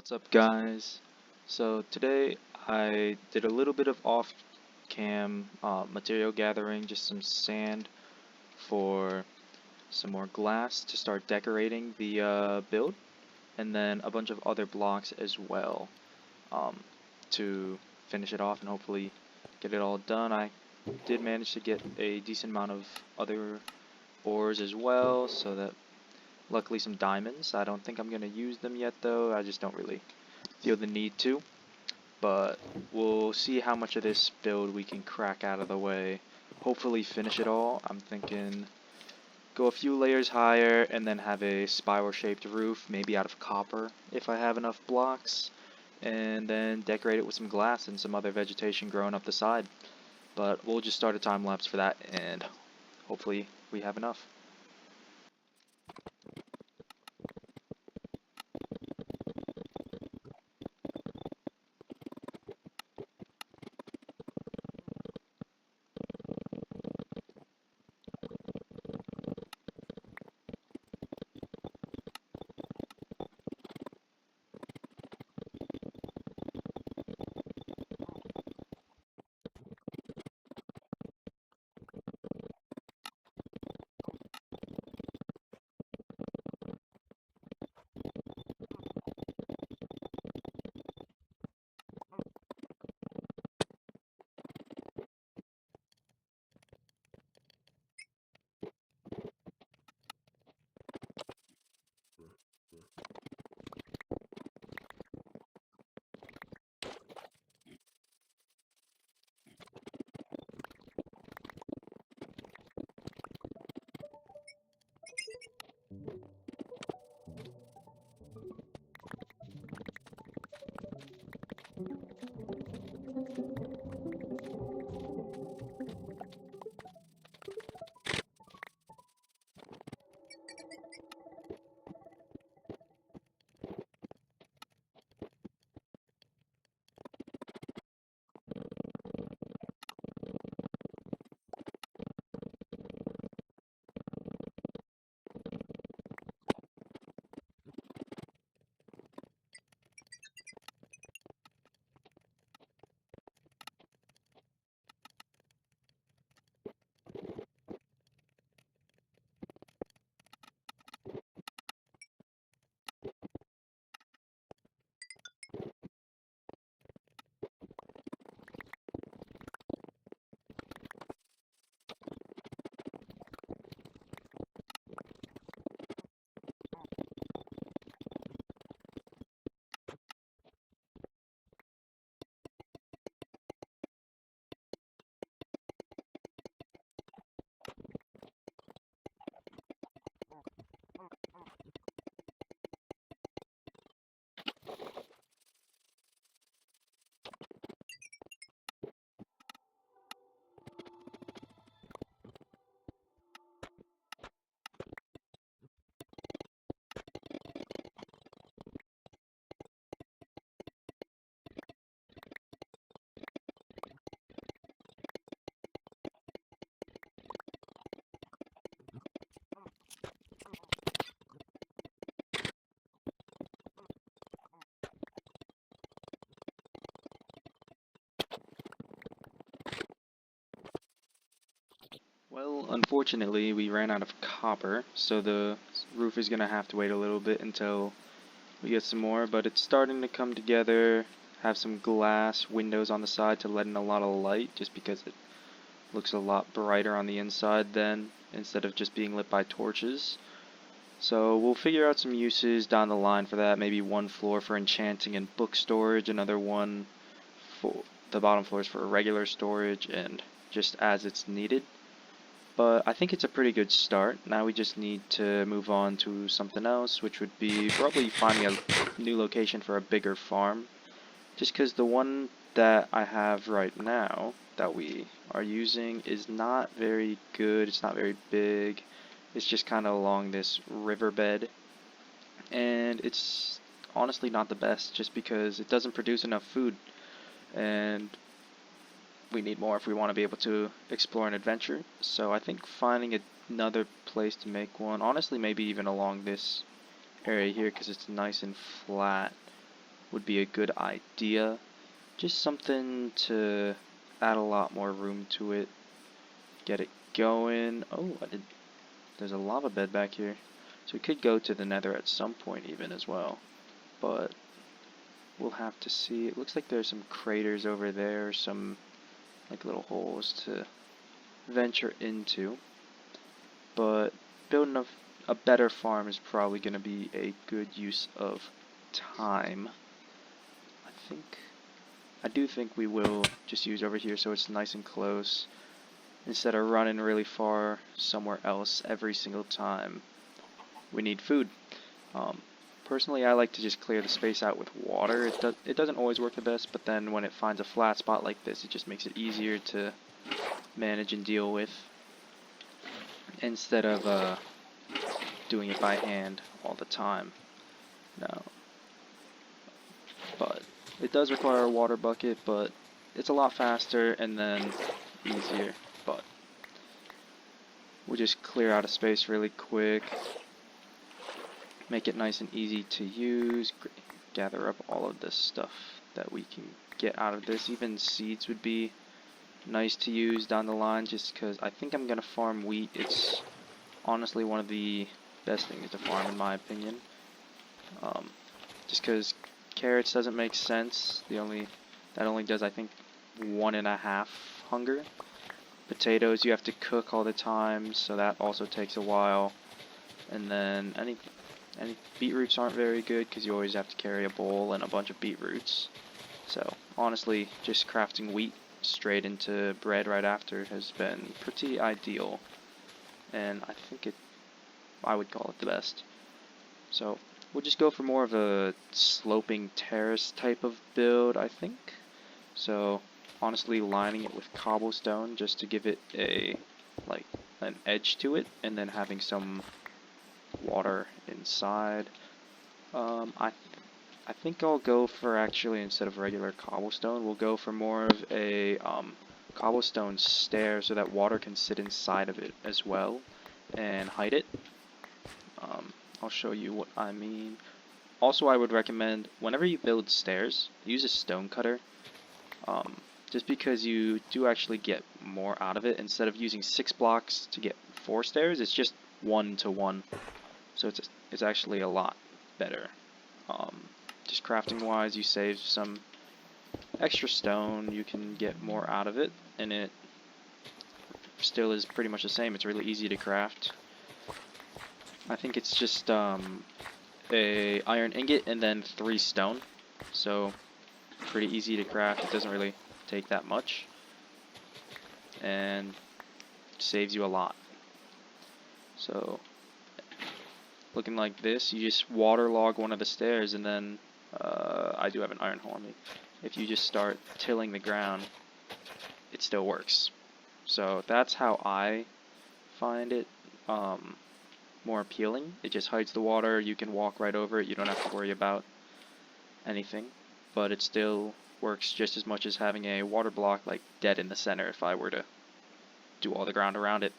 What's up, guys? So today I did a little bit of off-cam material gathering, just some sand for some more glass to start decorating the build, and then a bunch of other blocks as well um, to finish it off and hopefully get it all done. I did manage to get a decent amount of other ores as well, so that luckily some diamonds. I don't think I'm going to use them yet though, I just don't really feel the need to. But we'll see how much of this build we can crack out of the way. Hopefully finish it all. I'm thinking go a few layers higher and then have a spiral shaped roof, maybe out of copper if I have enough blocks, and then decorate it with some glass and some other vegetation growing up the side. But we'll just start a time lapse for that, and hopefully we have enough. Well, unfortunately, we ran out of copper, so the roof is going to have to wait a little bit until we get some more, but it's starting to come together. Have some glass windows on the side to let in a lot of light, just because it looks a lot brighter on the inside then, instead of just being lit by torches. So we'll figure out some uses down the line for that, maybe one floor for enchanting and book storage, another one for the bottom floors for regular storage, and just as it's needed. But I think it's a pretty good start. Now we just need to move on to something else, which would be probably finding a new location for a bigger farm. Just because the one that I have right now that we are using is not very good. It's not very big. It's just kind of along this riverbed. And it's honestly not the best just because it doesn't produce enough food. And we need more if we want to be able to explore an adventure. So I think finding another place to make one, honestly maybe even along this area here because it's nice and flat, would be a good idea. Just something to add a lot more room to it. Get it going. Oh, there's a lava bed back here. So we could go to the nether at some point even as well. But we'll have to see. It looks like there's some craters over there, some like little holes to venture into. But building a better farm is probably going to be a good use of time. I do think we will just use over here so it's nice and close, instead of running really far somewhere else every single time we need food. Personally, I like to just clear the space out with water. It doesn't always work the best, but then when it finds a flat spot like this, it just makes it easier to manage and deal with, instead of doing it by hand all the time. No. But it does require a water bucket, but it's a lot faster and then easier. But we'll just clear out a space really quick, make it nice and easy to use, gather up all of this stuff that we can get out of this. Even seeds would be nice to use down the line, just because I think I'm going to farm wheat. It's honestly one of the best things to farm in my opinion. Just because carrots doesn't make sense. That only does, I think, 1.5 hunger. Potatoes you have to cook all the time, so that also takes a while. And then any beetroots aren't very good because you always have to carry a bowl and a bunch of beetroots. So honestly, just crafting wheat straight into bread right after has been pretty ideal, and I would call it the best. So we'll just go for more of a sloping terrace type of build, I think. So honestly, lining it with cobblestone just to give it an edge to it, and then having some water inside. I think I'll go for, actually, instead of regular cobblestone, we'll go for more of a cobblestone stair so that water can sit inside of it as well and hide it. I'll show you what I mean. Also, I would recommend, whenever you build stairs, use a stone cutter. Just because you do actually get more out of it. Instead of using 6 blocks to get 4 stairs, it's just 1 to 1. So it's actually a lot better. Just crafting wise, you save some extra stone, you can get more out of it, and it still is pretty much the same. It's really easy to craft. I think it's just a iron ingot and then 3 stone, so pretty easy to craft. It doesn't really take that much, and saves you a lot. So looking like this, you just waterlog one of the stairs, and then I do have an iron hole on me. If you just start tilling the ground, it still works. So that's how I find it more appealing. It just hides the water, you can walk right over it, you don't have to worry about anything, but it still works just as much as having a water block like dead in the center if I were to do all the ground around it.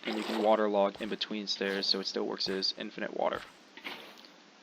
And you can waterlog in between stairs, so it still works as infinite water.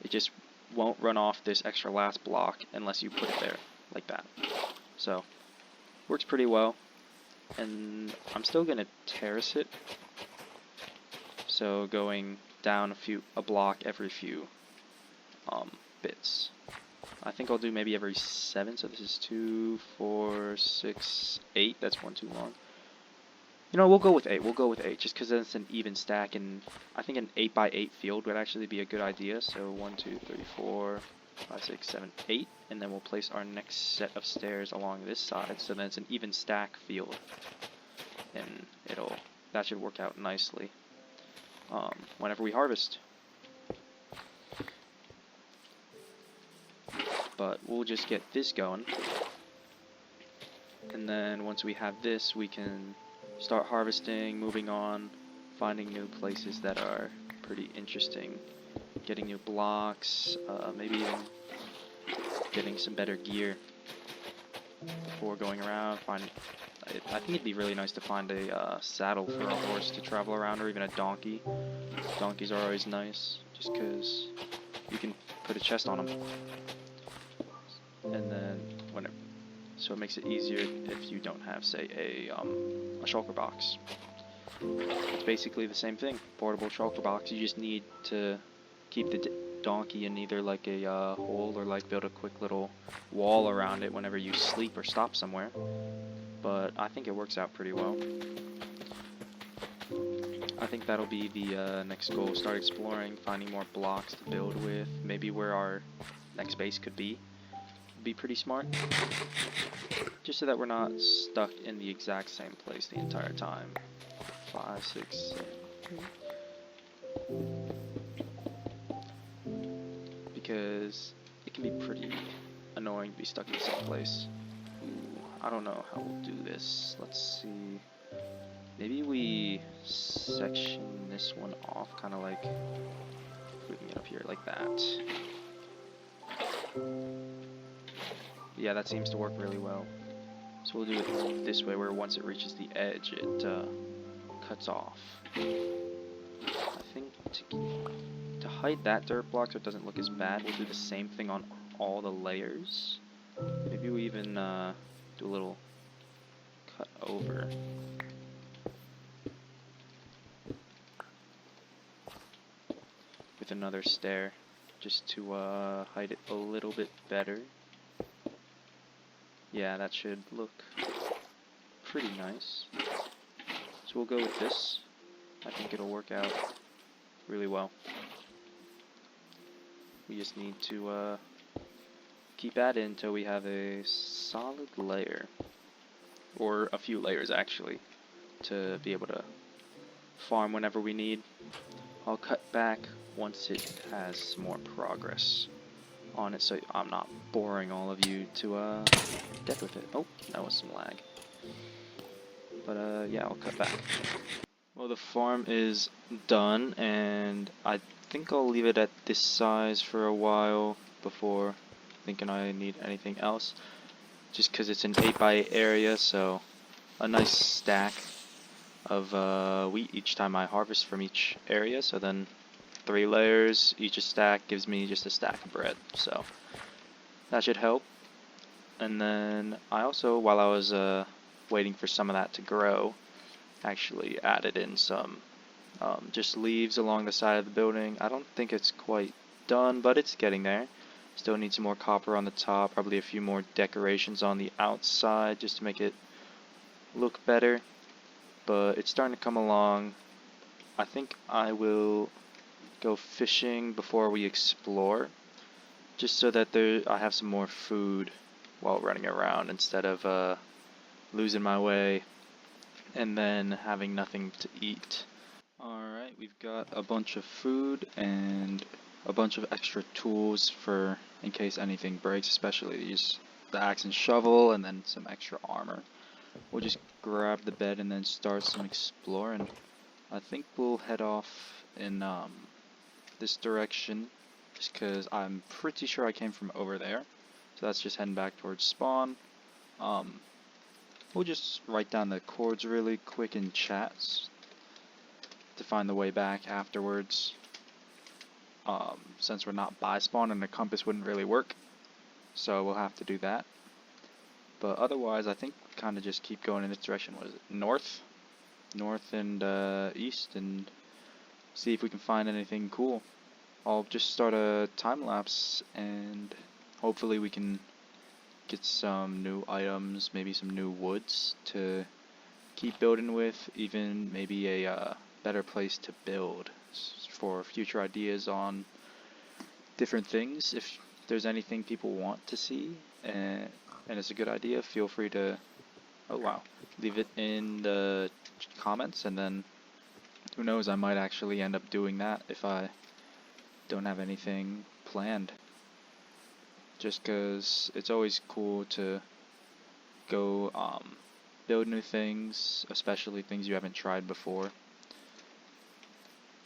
It just won't run off this extra last block unless you put it there like that. So works pretty well, and I'm still gonna terrace it, so going down a block every few bits. I think I'll do maybe every 7, so this is 2, 4, 6, 8, that's 1 too long. You know, we'll go with 8, just because then it's an even stack, and I think an 8x8 field would actually be a good idea. So 1, 2, 3, 4, 5, 6, 7, 8, and then we'll place our next set of stairs along this side, so then it's an even stack field, and that should work out nicely whenever we harvest. But we'll just get this going, and then once we have this, we can start harvesting, moving on, finding new places that are pretty interesting, getting new blocks, maybe even getting some better gear before going around. I think it'd be really nice to find a saddle for a horse to travel around, or even a donkey. Donkeys are always nice, just because you can put a chest on them. And then whenever, so it makes it easier if you don't have, say, a shulker box. It's basically the same thing, portable shulker box. You just need to keep the donkey in either like a hole or like build a quick little wall around it whenever you sleep or stop somewhere. But I think it works out pretty well. I think that'll be the next goal. Start exploring, finding more blocks to build with. Maybe where our next base could be. Be pretty smart. Just so that we're not stuck in the exact same place the entire time. 5, 6, 7, 8. Because it can be pretty annoying to be stuck in the same place. Ooh, I don't know how we'll do this. Let's see. Maybe we section this one off, kind of like, if we can get up here like that. Yeah, that seems to work really well. So we'll do it this way, where once it reaches the edge, it cuts off. I think to hide that dirt block so it doesn't look as bad, we'll do the same thing on all the layers. Maybe we even do a little cut over. With another stair, just to hide it a little bit better. Yeah, that should look pretty nice. So we'll go with this. I think it'll work out really well. We just need to keep at it until we have a solid layer. Or a few layers, actually, to be able to farm whenever we need. I'll cut back once it has more progress on it, so I'm not boring all of you to death with it. Oh, that was some lag. But yeah, I'll cut back. Well, the farm is done, and I think I'll leave it at this size for a while before thinking I need anything else. Just because it's an 8x8 area, so a nice stack of wheat each time I harvest from each area. So then 3 layers, each a stack, gives me just a stack of bread. So that should help. And then I also, while I was waiting for some of that to grow, actually added in some just leaves along the side of the building. I don't think it's quite done, but it's getting there. Still need some more copper on the top, probably a few more decorations on the outside just to make it look better. But it's starting to come along. I think I will go fishing before we explore, just so that I have some more food while running around instead of losing my way and then having nothing to eat. Alright, we've got a bunch of food and a bunch of extra tools for in case anything breaks, especially the axe and shovel, and then some extra armor. We'll just grab the bed and then start some exploring. I think we'll head off in this direction, just because I'm pretty sure I came from over there. So that's just heading back towards spawn. We'll just write down the coords really quick in chats to find the way back afterwards. Since we're not by spawn and the compass wouldn't really work, so we'll have to do that. But otherwise, I think we kind of just keep going in this direction. What is it? North and east, and see if we can find anything cool. I'll just start a time lapse, and hopefully we can get some new items, maybe some new woods to keep building with, even maybe a better place to build for future ideas on different things. If there's anything people want to see and it's a good idea, feel free to leave it in the comments, and then who knows, I might actually end up doing that if I don't have anything planned. Just because it's always cool to go build new things, especially things you haven't tried before.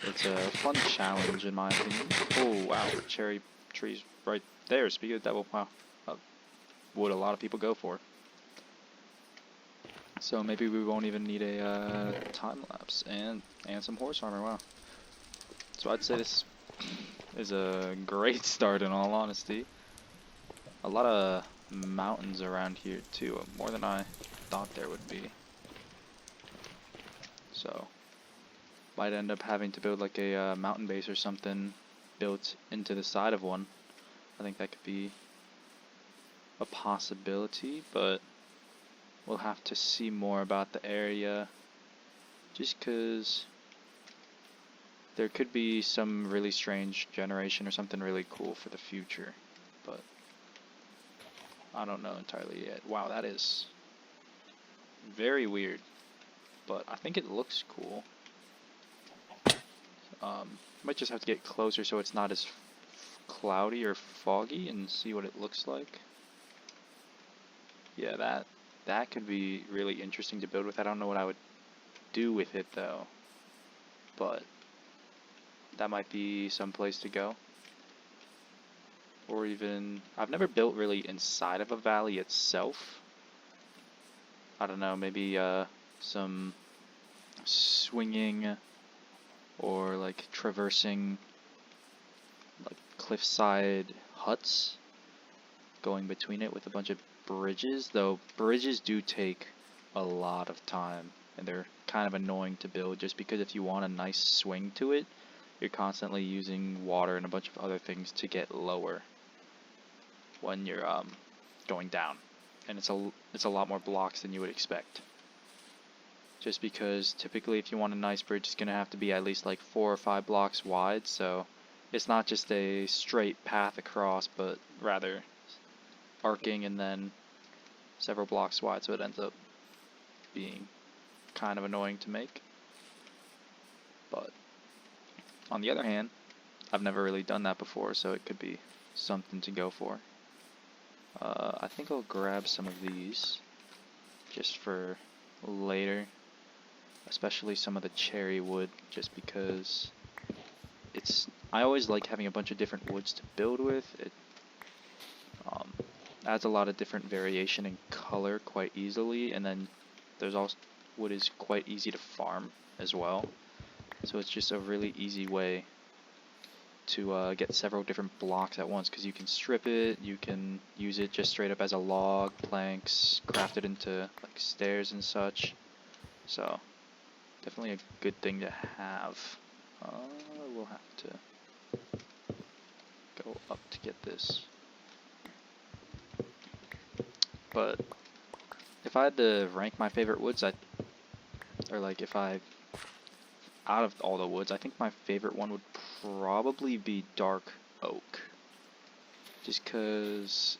It's a fun challenge in my opinion. Oh wow, cherry trees right there. Speaking of the devil, wow, would a lot of people go for. So maybe we won't even need a time lapse and some horse armor. Wow. So I'd say this is a great start in all honesty. A lot of mountains around here too, more than I thought there would be. So, might end up having to build like a mountain base or something built into the side of one. I think that could be a possibility, but we'll have to see more about the area just because there could be some really strange generation or something really cool for the future, but I don't know entirely yet. Wow, that is very weird, but I think it looks cool. Might just have to get closer so it's not as cloudy or foggy and see what it looks like. Yeah, that could be really interesting to build with. I don't know what I would do with it though, but that might be some place to go. Or even, I've never built really inside of a valley itself. I don't know, maybe some swinging or like traversing like cliffside huts going between it with a bunch of bridges, though bridges do take a lot of time and they're kind of annoying to build just because if you want a nice swing to it, you're constantly using water and a bunch of other things to get lower when you're going down, and it's a lot more blocks than you would expect. Just because typically if you want a nice bridge, it's gonna have to be at least like 4 or 5 blocks wide, so it's not just a straight path across, but rather arcing and then several blocks wide, so it ends up being kind of annoying to make. But on the other hand, I've never really done that before, so it could be something to go for. I think I'll grab some of these just for later, especially some of the cherry wood, just because I always like having a bunch of different woods to build with. It adds a lot of different variation in color quite easily, and then there's also wood is quite easy to farm as well, so it's just a really easy way to get several different blocks at once, because you can strip it, you can use it just straight up as a log, planks, craft it into like stairs and such. So definitely a good thing to have. We'll have to go up to get this. But if I had to rank my favorite woods, out of all the woods, I think my favorite one would probably be dark oak. Just because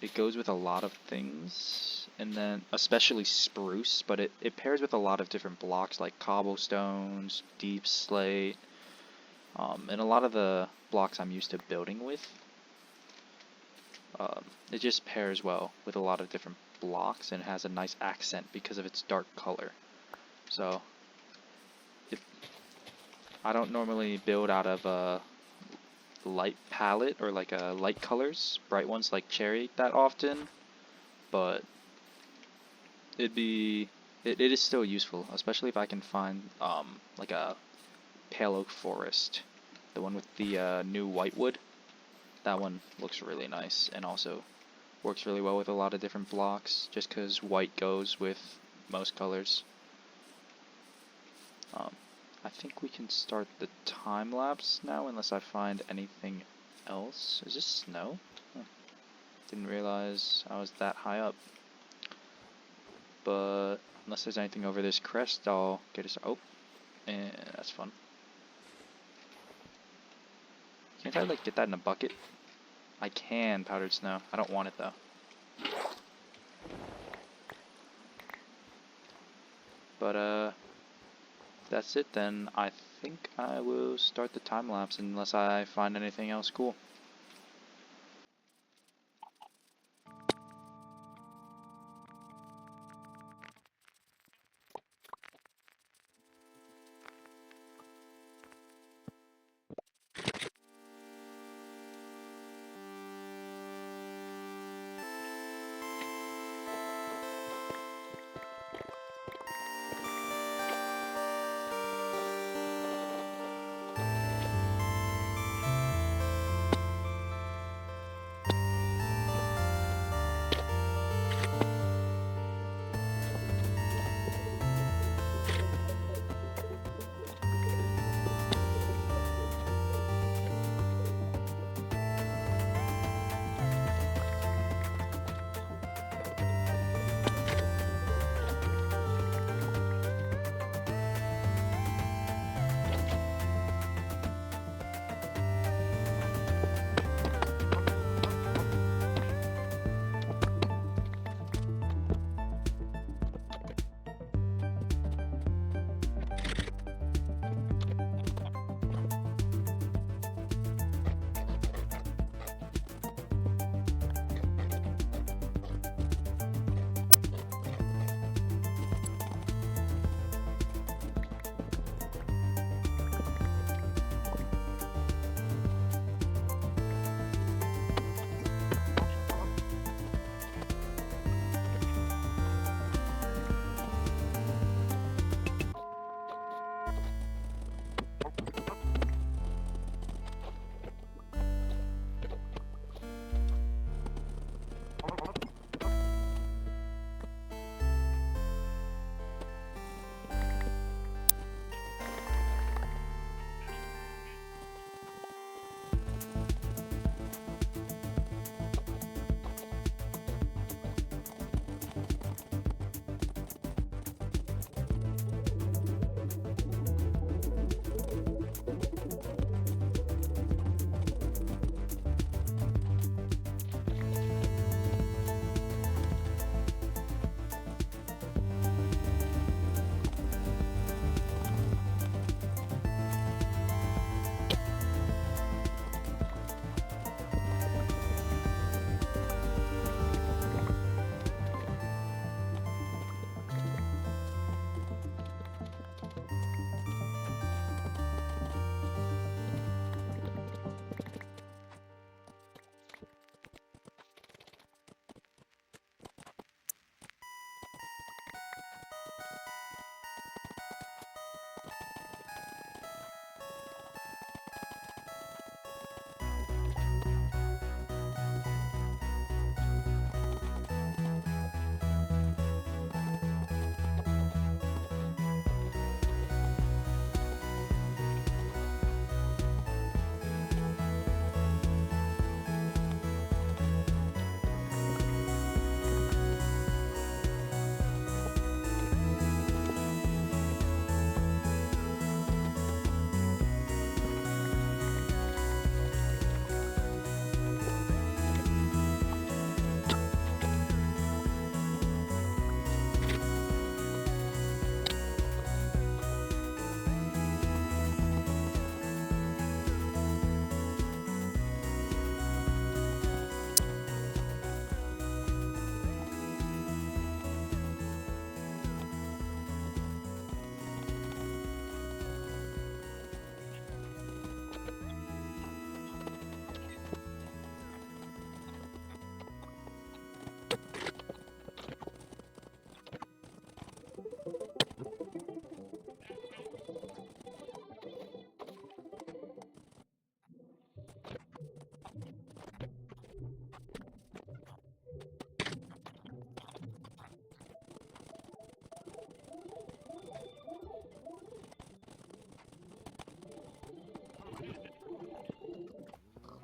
it goes with a lot of things, and then especially spruce, but it pairs with a lot of different blocks like cobblestones, deep slate, and a lot of the blocks I'm used to building with. It just pairs well with a lot of different blocks and has a nice accent because of its dark color. So I don't normally build out of a light palette or like light colors, bright ones like cherry that often, but it is still useful, especially if I can find like a pale oak forest, the one with the new whitewood. That one looks really nice and also works really well with a lot of different blocks, just because white goes with most colors. I think we can start the time lapse now, unless I find anything else. Is this snow? Didn't realize I was that high up. But unless there's anything over this crest, I'll get us. Oh, and that's fun. Can't I like get that in a bucket? I can powdered snow. I don't want it though. But if that's it, then I think I will start the time lapse unless I find anything else cool.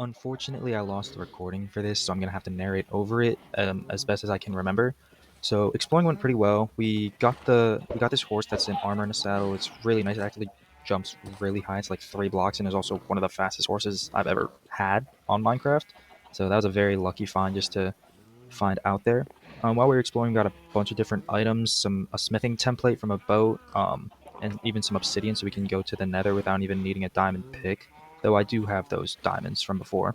Unfortunately, I lost the recording for this, so I'm gonna have to narrate over it as best as I can remember. So exploring went pretty well. We got this horse that's in armor and a saddle. It's really nice. It actually jumps really high. It's like 3 blocks, and is also one of the fastest horses I've ever had on Minecraft. So that was a very lucky find just to find out there. While we were exploring, we got a bunch of different items, a smithing template from a boat, and even some obsidian, so we can go to the Nether without even needing a diamond pick. Though I do have those diamonds from before.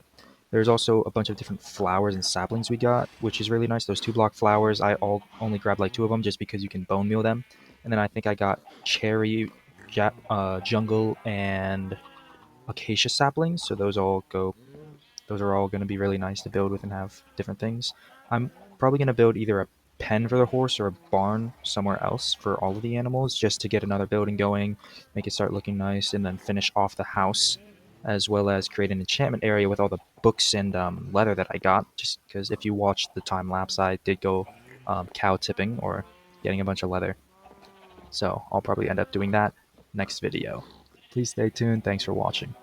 There's also a bunch of different flowers and saplings we got, which is really nice. Those 2 block flowers, only grabbed like 2 of them just because you can bone meal them. And then I think I got cherry, jungle, and acacia saplings. So those are all going to be really nice to build with and have different things. I'm probably going to build either a pen for the horse or a barn somewhere else for all of the animals just to get another building going, make it start looking nice, and then finish off the house, as well as create an enchantment area with all the books and leather that I got. Just because if you watched the time lapse, I did go cow tipping or getting a bunch of leather. So I'll probably end up doing that next video. Please stay tuned. Thanks for watching.